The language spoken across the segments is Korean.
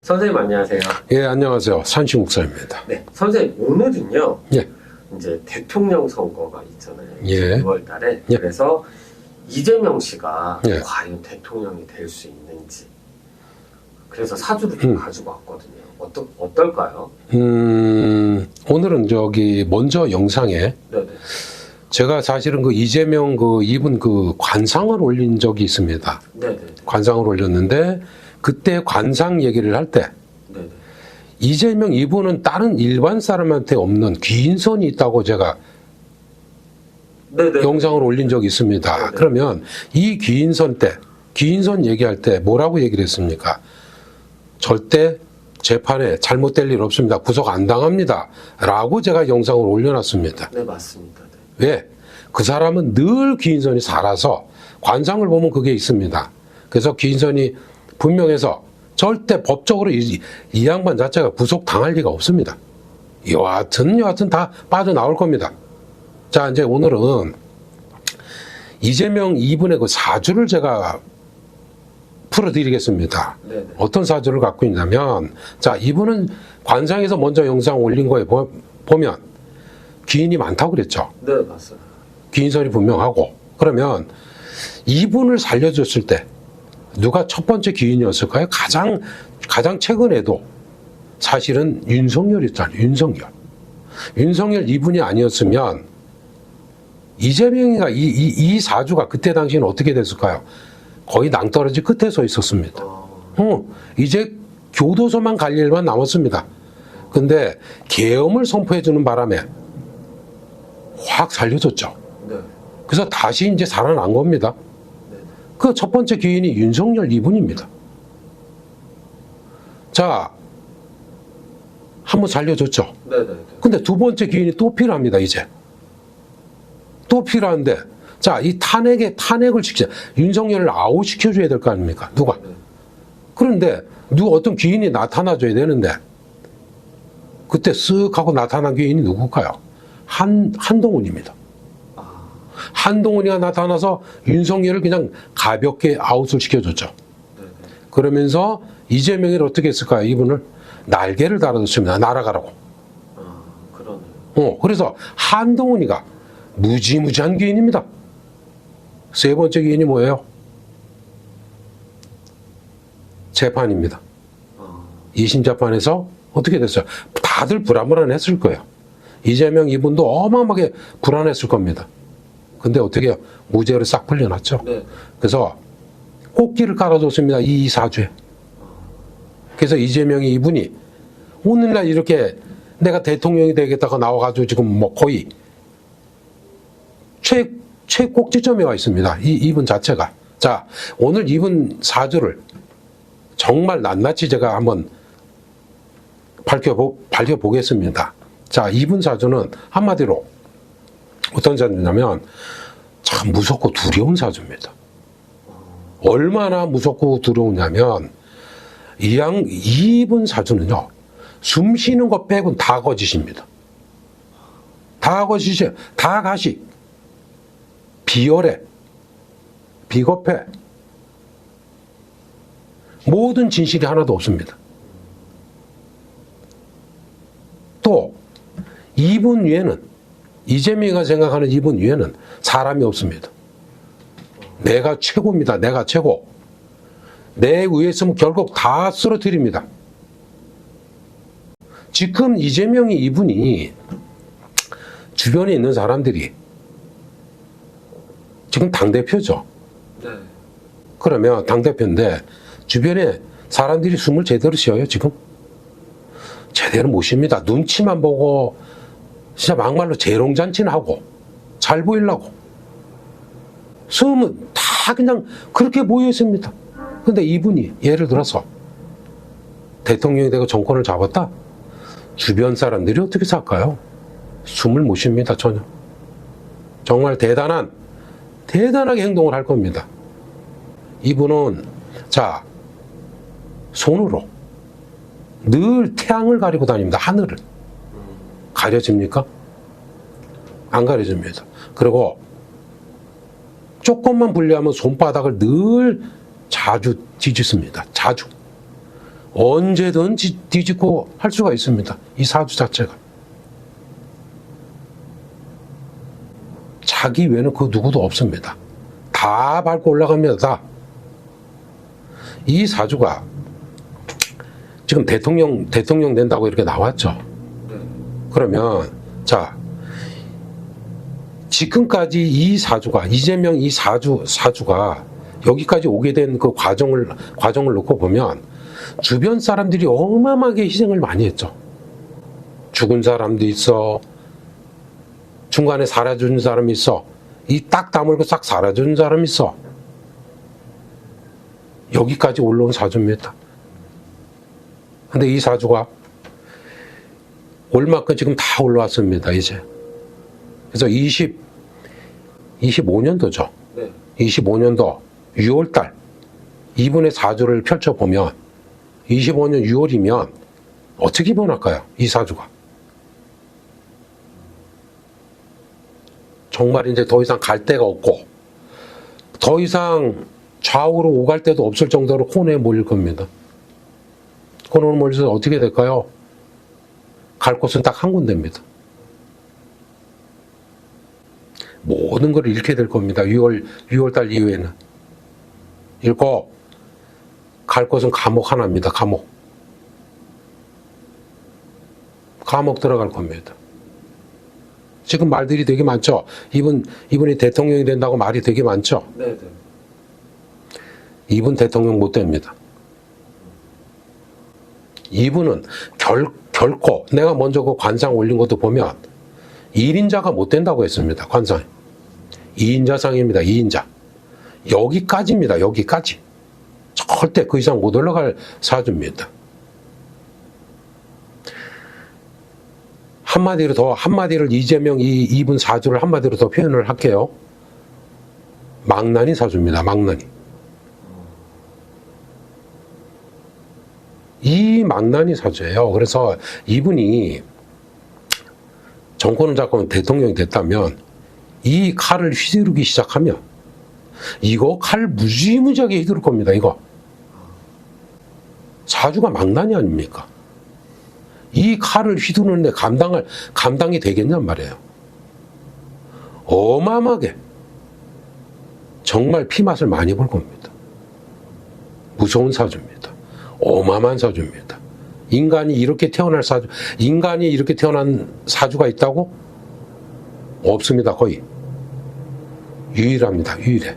선생님 안녕하세요. 예, 안녕하세요. 산시 목사입니다. 네, 선생님 오늘은요. 예. 이제 대통령 선거가 있잖아요. 예. 6월 달에. 예. 그래서 이재명 씨가 예. 과연 대통령이 될 수 있는지. 그래서 사주를 좀 가지고 왔거든요. 어떨까요? 오늘은 먼저 영상에 네네. 제가 사실은 이재명 이분 관상을 올린 적이 있습니다. 네네. 관상을 올렸는데 그때 관상 얘기를 할 때 네네. 이재명 이분은 다른 일반 사람한테 없는 귀인선이 있다고 제가 네네. 영상을 올린 적이 있습니다. 네네. 그러면 이 귀인선 얘기할 때 뭐라고 얘기를 했습니까? 절대 재판에 잘못될 일 없습니다. 구속 안 당합니다. 라고 제가 영상을 올려놨습니다. 네, 맞습니다. 네. 왜? 그 사람은 늘 귀인선이 살아서 관상을 보면 그게 있습니다. 그래서 귀인선이 분명해서 절대 법적으로 이 양반 자체가 구속 당할 리가 없습니다. 여하튼 다 빠져나올 겁니다. 자, 이제 오늘은 이재명 이분의 그 사주를 제가 풀어드리겠습니다. 네네. 어떤 사주를 갖고 있냐면, 자, 이분은 관상에서 먼저 영상 올린 거에 보면 귀인이 많다고 그랬죠. 네, 맞습니다. 귀인선이 분명하고. 그러면 이분을 살려줬을 때 누가 첫 번째 귀인이었을까요? 가장 최근에도 사실은 윤석열이었잖아요. 윤석열 이분이 아니었으면 이재명이가 이 사주가 그때 당시에는 어떻게 됐을까요? 거의 낭떠러지 끝에 서 있었습니다. 이제 교도소만 갈 일만 남았습니다. 근데 계엄을 선포해주는 바람에 확 살려줬죠. 네. 그래서 다시 이제 살아난 겁니다. 네. 그 첫 번째 귀인이 윤석열 이분입니다. 자, 한번 살려줬죠. 네네. 근데 두 번째 귀인이 또 필요합니다, 이제. 또 필요한데, 자, 이 탄핵을 윤석열을 아웃시켜줘야 될 거 아닙니까? 누가? 네. 그런데, 어떤 귀인이 나타나줘야 되는데, 그때 쓱 하고 나타난 귀인이 누굴까요? 한동훈입니다. 한동훈이가 나타나서 윤석열을 그냥 가볍게 아웃을 시켜줬죠. 네네. 그러면서 이재명이 어떻게 했을까요? 이분을 날개를 달아줬습니다. 날아가라고. 그러네요. 그래서 한동훈이가 무지무지한 귀인입니다. 세 번째 귀인이 뭐예요? 재판입니다. 2심 재판에서 어떻게 됐어요? 다들 불안했을 거예요. 이재명 이분도 어마어마하게 불안했을 겁니다. 근데 어떻게 해요? 무죄로 싹 풀려났죠. 네. 그래서 꽃길을 깔아줬습니다. 이 사주에. 그래서 이재명이 이분이 오늘날 이렇게 내가 대통령이 되겠다고 나와가지고 지금 거의 최꼭지점에 와 있습니다. 이분 자체가. 자, 오늘 이분 사주를 정말 낱낱이 제가 한번 밝혀보겠습니다. 자, 이분 사주는 한마디로 어떤 사주냐면 참 무섭고 두려운 사주입니다. 얼마나 무섭고 두려우냐면 이분 사주는요, 숨 쉬는 것 빼고는 다 거짓입니다. 다 거짓이에요. 다 가식. 비열해. 비겁해. 모든 진실이 하나도 없습니다. 또 이분 위에는, 이재명이가 생각하는 이분 위에는 사람이 없습니다. 내가 최고입니다. 내가 최고. 내 위에 있으면 결국 다 쓰러뜨립니다. 지금 이재명이 이분이 주변에 있는 사람들이 지금 당대표죠. 네. 그러면 당대표인데 주변에 사람들이 숨을 제대로 쉬어요, 지금? 제대로 못 쉽니다. 눈치만 보고 진짜 막말로 재롱잔치는 하고 잘 보이려고 숨은 다 그냥 그렇게 모여 있습니다. 근데 이분이 예를 들어서 대통령이 되고 정권을 잡았다? 주변 사람들이 어떻게 살까요? 숨을 못 쉽니다, 전혀. 정말 대단하게 행동을 할 겁니다. 이분은, 자, 손으로 늘 태양을 가리고 다닙니다. 하늘을. 가려집니까? 안 가려집니다. 그리고 조금만 불리하면 손바닥을 늘 자주 뒤집습니다. 자주. 언제든 뒤집고 할 수가 있습니다. 이 사주 자체가. 자기 외에는 그 누구도 없습니다. 다 밟고 올라갑니다. 다. 이 사주가 지금 대통령 된다고 이렇게 나왔죠. 네. 그러면 자 지금까지 이 사주가 이재명 이 사주가 여기까지 오게 된 그 과정을 놓고 보면 주변 사람들이 어마어마하게 희생을 많이 했죠. 죽은 사람도 있어. 중간에 사라진 사람이 있어. 이 딱 다물고 싹 사라진 사람이 있어. 여기까지 올라온 사주입니다. 근데 이 사주가 올만큼 지금 다 올라왔습니다, 이제. 그래서 25년도죠. 네. 25년도 6월달 이분의 사주를 펼쳐보면 25년 6월이면 어떻게 변할까요? 이 사주가. 정말 이제 더 이상 갈 데가 없고 더 이상 좌우로 오갈 데도 없을 정도로 코너에 몰릴 겁니다. 코너에 몰려서 어떻게 될까요? 갈 곳은 딱 한 군데입니다. 모든 걸 잃게 될 겁니다. 6월달 이후에는. 잃고 갈 곳은 감옥 하나입니다. 감옥 들어갈 겁니다. 지금 말들이 되게 많죠. 이분이 대통령이 된다고 말이 되게 많죠. 네. 이분 대통령 못 됩니다. 이분은 결코 내가 먼저 그 관상 올린 것도 보면 1인자가 못 된다고 했습니다. 관상이. 2인자상입니다. 2인자. 여기까지입니다. 여기까지. 절대 그 이상 못 올라갈 사주입니다. 한마디를 이재명 이분 사주를 한마디로 더 표현을 할게요. 망나니 사주입니다. 망나니. 이 망나니 사주예요. 그래서 이분이 정권을 잡고 대통령이 됐다면 이 칼을 휘두르기 시작하면 이거 칼 무지무지하게 휘두를 겁니다. 이거. 사주가 망나니 아닙니까? 이 칼을 휘두르는데 감당이 되겠냔 말이에요. 어마어마하게 정말 피맛을 많이 볼 겁니다. 무서운 사주입니다. 어마어마한 사주입니다. 인간이 이렇게 태어난 사주가 있다고? 없습니다. 거의. 유일합니다. 유일해.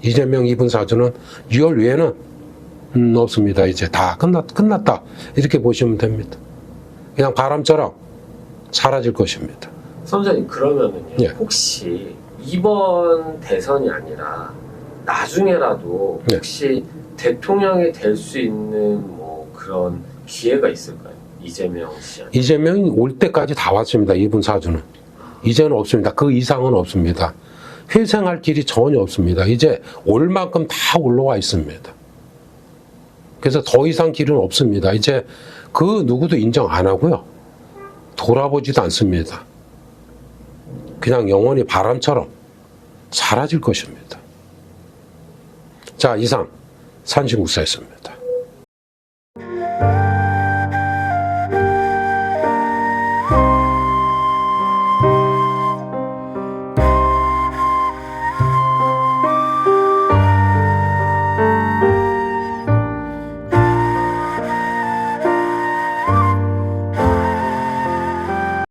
이재명 이분 사주는 6월 외에는 없습니다. 이제 다 끝났다. 이렇게 보시면 됩니다. 그냥 바람처럼 사라질 것입니다. 선생님 그러면은요. 예. 혹시 이번 대선이 아니라 나중에라도 네. 혹시 대통령이 될 수 있는 뭐 그런 기회가 있을까요? 이재명 씨한테. 이재명이 올 때까지 다 왔습니다. 이분 사주는. 이제는 없습니다. 그 이상은 없습니다. 회생할 길이 전혀 없습니다. 이제 올 만큼 다 올라와 있습니다. 그래서 더 이상 길은 없습니다. 이제 그 누구도 인정 안 하고요. 돌아보지도 않습니다. 그냥 영원히 바람처럼 사라질 것입니다. 자, 이상 산신국사였습니다.